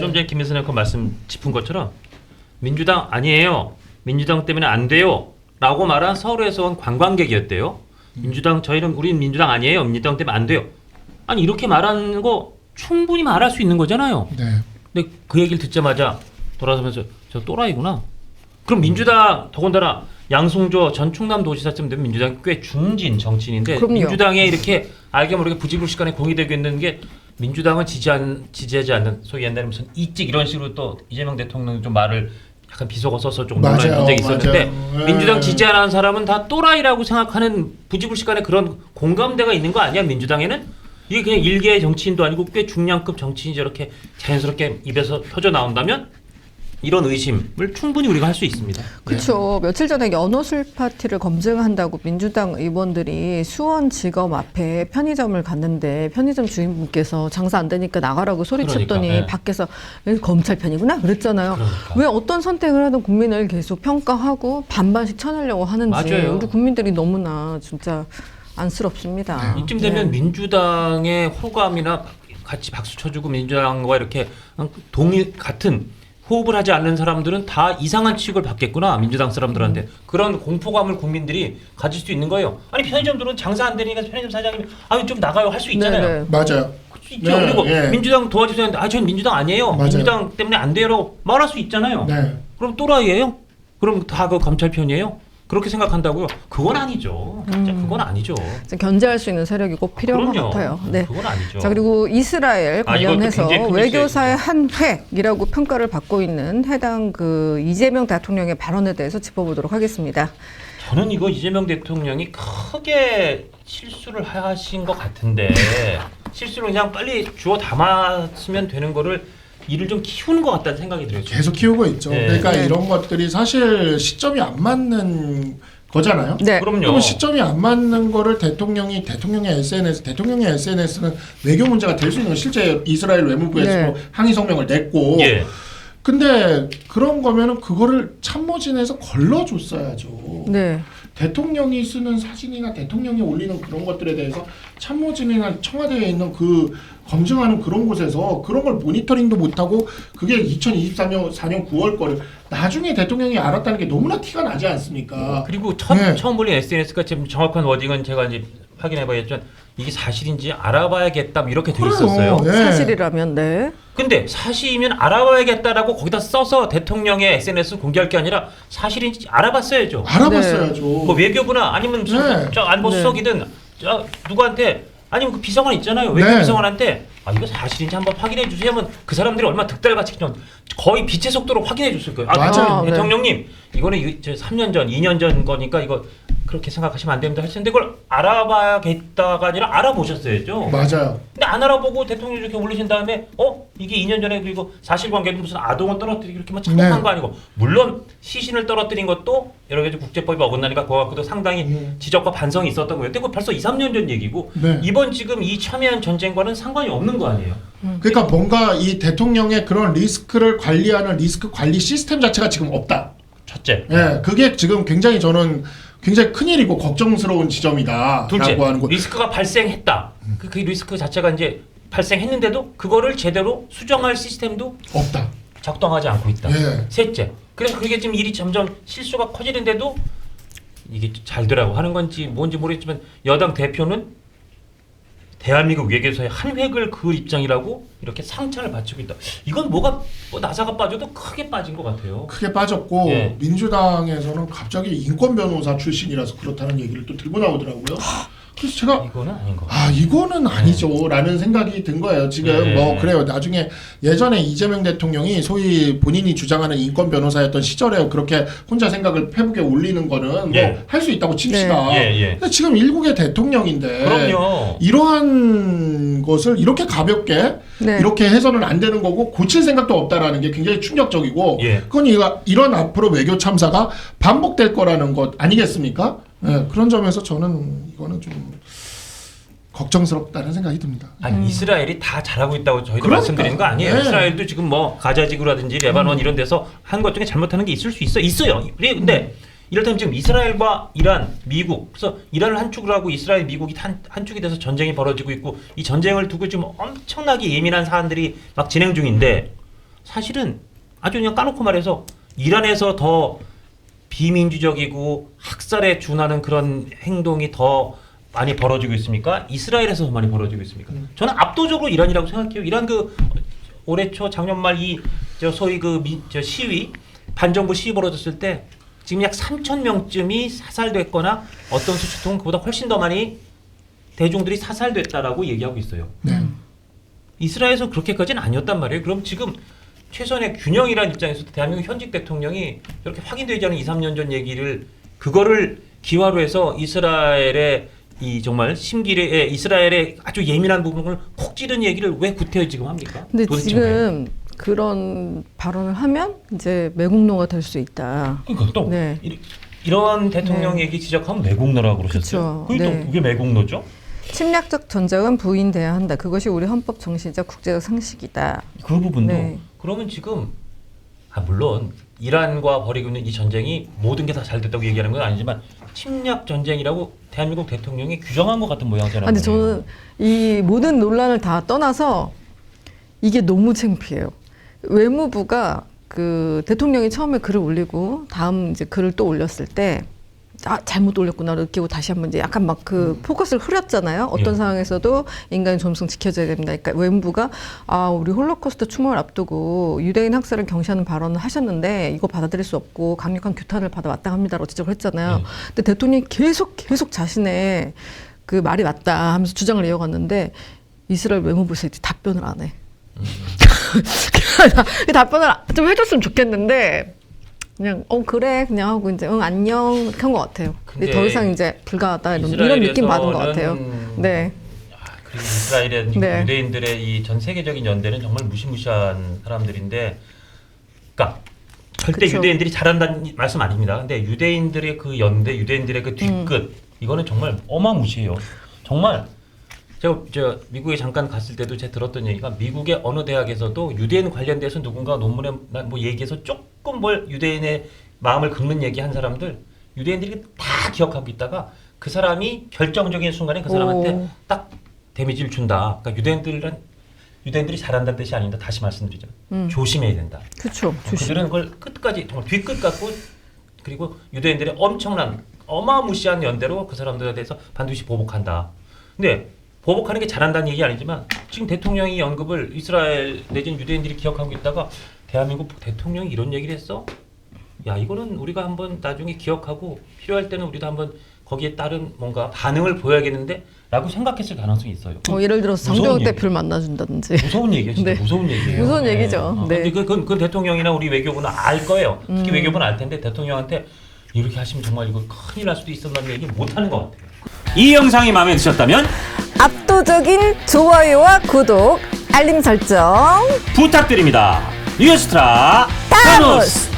좀 전에 김혜선 앵커 말씀 짚은 것처럼 민주당 아니에요. 민주당 때문에 안 돼요. 라고 말한 서울에서 온 관광객이었대요. 민주당 저희는 우린 민주당 아니에요. 민주당 때문에 안 돼요. 아니 이렇게 말하는 거 충분히 말할 수 있는 거잖아요. 네. 근데 그 얘기를 듣자마자 돌아서면서 저 또라이구나. 그럼 민주당 더군다나 양승조 전 충남도지사 쯤 되면 민주당이 꽤 중진 정치인인데 그럼요. 민주당에 이렇게 알게 모르게 부지불식간에 공이되고 있는 게 민주당은 지지하지 않는 소위 옛날에 무슨 이찍 이런 식으로 또 이재명 대통령이 좀 말을 약간 비속어 써서 좀 논란이 맞아요, 분쟁이 있었는데 맞아요. 민주당 지지하는 사람은 다 또라이라고 생각하는 부지불식간에 그런 공감대가 있는 거 아니야 민주당에는? 이게 그냥 일개의 정치인도 아니고 꽤 중량급 정치인이 저렇게 자연스럽게 입에서 터져 나온다면 이런 의심을 충분히 우리가 할 수 있습니다. 그렇죠. 며칠 전에 연호술 파티를 검증한다고 민주당 의원들이 수원지검 앞에 편의점을 갔는데 편의점 주인분께서 장사 안 되니까 나가라고 소리쳤더니 그러니까, 네. 밖에서 검찰 편이구나 그랬잖아요. 그러니까. 왜 어떤 선택을 하든 국민을 계속 평가하고 반반씩 쳐내려고 하는지 맞아요. 우리 국민들이 너무나 진짜 안쓰럽습니다. 이쯤 되면 네. 민주당의 호감이나 같이 박수 쳐주고 민주당과 이렇게 같은 호흡을 하지 않는 사람들은 다 이상한 취급을 받겠구나 민주당 사람들한테 그런 공포감을 국민들이 가질 수 있는 거예요. 아니 편의점들은 장사 안 되니까 편의점 사장님이 아유 좀 나가요 할 수 있잖아요. 네, 네. 맞아요. 할 수 있죠. 그리고 민주당 도와주세요 하는데 아 전 민주당 아니에요. 맞아요. 민주당 때문에 안 돼요라고 말할 수 있잖아요. 네. 그럼 또라이예요? 그럼 다 그 검찰 편이에요? 그렇게 생각한다고요? 그건 아니죠. 진짜 그건 아니죠. 견제할 수 있는 세력이 꼭 필요한 그럼요. 것 같아요. 네. 그건 아니죠. 자 그리고 이스라엘 아, 이것도 관련해서 굉장히 큰 외교사의 한 획이라고 평가를 받고 있는 해당 그 이재명 대통령의 발언에 대해서 짚어보도록 하겠습니다. 저는 이거 이재명 대통령이 크게 실수를 하신 것 같은데 실수를 그냥 빨리 주워 담았으면 되는 거를 일을 좀 키우는 것 같다는 생각이 들어요. 계속 키우고 있죠. 네. 그러니까 네. 이런 것들이 사실 시점이 안 맞는 거잖아요. 네. 그럼요. 그러면 시점이 안 맞는 거를 대통령의 SNS는 외교 문제가 될 수 있는 건 실제 이스라엘 외무부에서 네. 항의 성명을 냈고 예. 근데 그런 거면은 그거를 참모진에서 걸러줬어야죠. 네. 대통령이 쓰는 사진이나 대통령이 올리는 그런 것들에 대해서 참모진이나 청와대에 있는 그 검증하는 그런 곳에서 그런 걸 모니터링도 못하고 그게 2024년 9월 거를 나중에 대통령이 알았다는 게 너무나 티가 나지 않습니까? 그리고 네. 처음 올린 SNS가 지금 정확한 워딩은 제가 이제 확인해봐야겠지만 이게 사실인지 알아봐야겠다 뭐 이렇게 돼 그래요. 있었어요. 네. 사실이라면 네. 근데 사실이면 알아봐야겠다라고 거기다 써서 대통령의 SNS 공개할 게 아니라 사실인지 알아봤어야죠. 알아봤어야죠. 뭐 외교부나 아니면 네. 저 안보 네. 수석이든 저 누구한테 아니면 그 비서관 있잖아요. 네. 외교비서관한테 아 이거 사실인지 한번 확인해 주세요 하면 그 사람들이 얼마나 득달같이 그냥 거의 빛의 속도로 확인해 줬을 거예요. 맞아요. 네. 대통령님 이거는 저 3년 전, 2년 전 거니까 이거 그렇게 생각하시면 안 됩니다. 하시는데 그걸 알아봐야겠다가 아니라 알아보셨어야죠. 맞아요. 근데 안 알아보고 대통령이 이렇게 올리신 다음에 이게 2년 전에 그리고 사실관계는 무슨 아동을 떨어뜨리기 이렇게만 착각한 네. 거 아니고 물론 시신을 떨어뜨린 것도 여러 가지 국제법이 어긋나니까 그거 갖고도 상당히 지적과 반성이 있었던 거예요. 근데 그거 벌써 2, 3년 전 얘기고 네. 이번 지금 이 첨예한 전쟁과는 상관이 없는 거 아니에요. 그러니까 뭔가 이 대통령의 그런 리스크를 관리하는 리스크 관리 시스템 자체가 지금 없다. 첫째. 예, 그게 지금 굉장히 저는 굉장히 큰일이고 걱정스러운 지점이다. 둘째, 라고 하는 거. 리스크가 발생했다. 그 리스크 자체가 이제 발생했는데도 그거를 제대로 수정할 시스템도 없다. 작동하지 않고 있다. 예. 셋째, 그래서 그게 지금 일이 점점 실수가 커지는데도 이게 잘 되라고 하는 건지 뭔지 모르겠지만 여당 대표는 대한민국 외교사의 한 획을 그을 입장이라고 이렇게 상처를 바치고 있다. 이건 뭐가 나사가 빠져도 크게 빠진 것 같아요. 크게 빠졌고 예. 민주당에서는 갑자기 인권 변호사 출신이라서 그렇다는 얘기를 또 들고 나오더라고요. 그래서 제가 이거는 아닌 것 같아요. 이거는 아니죠라는 생각이 든 거예요. 지금 네. 뭐 그래요. 나중에 예전에 이재명 대통령이 소위 본인이 주장하는 인권 변호사였던 시절에 그렇게 혼자 생각을 페북에 올리는 거는 예. 뭐 할 수 있다고 칩시다. 예, 예. 근데 지금 일국의 대통령인데 그럼요. 이러한 것을 이렇게 가볍게 네. 이렇게 해서는 안 되는 거고 고칠 생각도 없다라는 게 굉장히 충격적이고 예. 그건 이런 앞으로 외교 참사가 반복될 거라는 것 아니겠습니까? 예, 그런 점에서 저는 이거는 좀 걱정스럽다는 생각이 듭니다. 아니 이스라엘이 다 잘하고 있다고 저희도 그러니까. 말씀드리는 거 아니에요. 네. 이스라엘도 지금 뭐 가자지구라든지 레바논 이런 데서 한 것 중에 잘못하는 게 있을 수 있어요. 근데 이렇다면 지금 이스라엘과 이란, 미국 그래서 이란을 한 축으로 하고 이스라엘, 미국이 한 축이 돼서 전쟁이 벌어지고 있고 이 전쟁을 두고 지금 엄청나게 예민한 사안들이 막 진행 중인데 사실은 아주 그냥 까놓고 말해서 이란에서 더 비민주적이고 학살에 준하는 그런 행동이 더 많이 벌어지고 있습니까? 이스라엘에서 더 많이 벌어지고 있습니까? 저는 압도적으로 이란이라고 생각해요. 이란 그 올해 초 작년 말 이 저 소위 저 시위 반정부 시위 벌어졌을 때 지금 약 3천 명쯤이 사살됐거나 어떤 수치통은 그보다 훨씬 더 많이 대중들이 사살됐다라고 얘기하고 있어요. 이스라엘에서 그렇게까지는 아니었단 말이에요. 그럼 지금 최소한의 균형이라는 입장에서 대한민국 현직 대통령이 이렇게 확인되지 않은 2, 3년 전 얘기를 그거를 기화로 해서 이스라엘의 이 정말 심기에 이스라엘의 아주 예민한 부분을 콕 찌른 얘기를 왜 구태여 지금 합니까? 근데 도대체 지금 왜? 그런 발언을 하면 이제 매국노가 될 수 있다. 그러니까 또 네. 이런 대통령 네. 얘기 지적하면 매국노라고 그러셨어요. 그쵸. 그게 네. 또 그게 매국노죠? 침략적 전쟁은 부인돼야 한다. 그것이 우리 헌법 정신이자 국제적 상식이다. 그 부분도 네. 그러면 지금 물론 이란과 벌이고 있는 이 전쟁이 모든 게 다 잘 됐다고 얘기하는 건 아니지만 침략 전쟁이라고 대한민국 대통령이 규정한 것 같은 모양새라는 근데 저는 이 모든 논란을 다 떠나서 이게 너무 창피해요. 외무부가 그 대통령이 처음에 글을 올리고 다음 이제 글을 또 올렸을 때 잘못 올렸구나 느끼고 다시 한번 이제 약간 막 그 포커스를 흐렸잖아요. 어떤 예. 상황에서도 인간의 존엄성 지켜져야 됩니다. 그러니까 외무부가 우리 홀로코스트 추모를 앞두고 유대인 학살을 경시하는 발언을 하셨는데 이거 받아들일 수 없고 강력한 규탄을 받아 마땅합니다라고 지적을 했잖아요. 근데 대통령이 계속 자신의 그 말이 맞다 하면서 주장을 이어갔는데 이스라엘 외무부에서 이제 답변을 안 해. 그 답변을 좀 해줬으면 좋겠는데 그냥 그래 그냥 하고 이제 안녕 이렇게 한 것 같아요. 근데 더 이상 이제 불가하다 이런 느낌 받은 것 같아요. 네. 그리고 이스라엘의 네. 유대인들의 이 전 세계적인 연대는 정말 무시무시한 사람들인데, 그러니까 절대 그쵸. 유대인들이 잘한다는 말씀 아닙니다. 근데 유대인들의 그 연대, 유대인들의 그 뒤끝 이거는 정말 어마무시해요. 정말 저 미국에 잠깐 갔을 때도 제가 들었던 얘기가 미국의 어느 대학에서도 유대인 관련돼서 누군가 논문에 뭐 얘기해서 조금 뭘 유대인의 마음을 긁는 얘기한 사람들 유대인들이 다 기억하고 있다가 그 사람이 결정적인 순간에 그 사람한테 딱 데미지를 준다. 그러니까 유대인들이 잘한다는 뜻이 아닙니다. 다시 말씀드리죠. 조심해야 된다. 그렇죠. 그들은 그걸 끝까지 정말 뒤끝 갖고 그리고 유대인들의 엄청난 어마무시한 연대로 그 사람들에 대해서 반드시 보복한다. 근데 보복하는 게 잘한다는 얘기 아니지만 지금 대통령이 언급을 이스라엘 내지는 유대인들이 기억하고 있다가 대한민국 대통령이 이런 얘기를 했어? 야 이거는 우리가 한번 나중에 기억하고 필요할 때는 우리도 한번 거기에 따른 뭔가 반응을 보여야겠는데 라고 생각했을 가능성이 있어요. 예를 들어서 무서운 장동혁 얘기. 대표를 만나준다든지. 무서운 얘기예요. 진짜 네. 무서운 얘기예요. 무서운 얘기죠. 네. 근데 그 대통령이나 우리 외교부는 알 거예요. 특히 외교부는 알 텐데 대통령한테 이렇게 하시면 정말 이거 큰일 날 수도 있었다는 얘기 못 하는 것 같아요. 이 영상이 마음에 드셨다면 압도적인 좋아요와 구독, 알림 설정 부탁드립니다. 뉴스트라 타노스.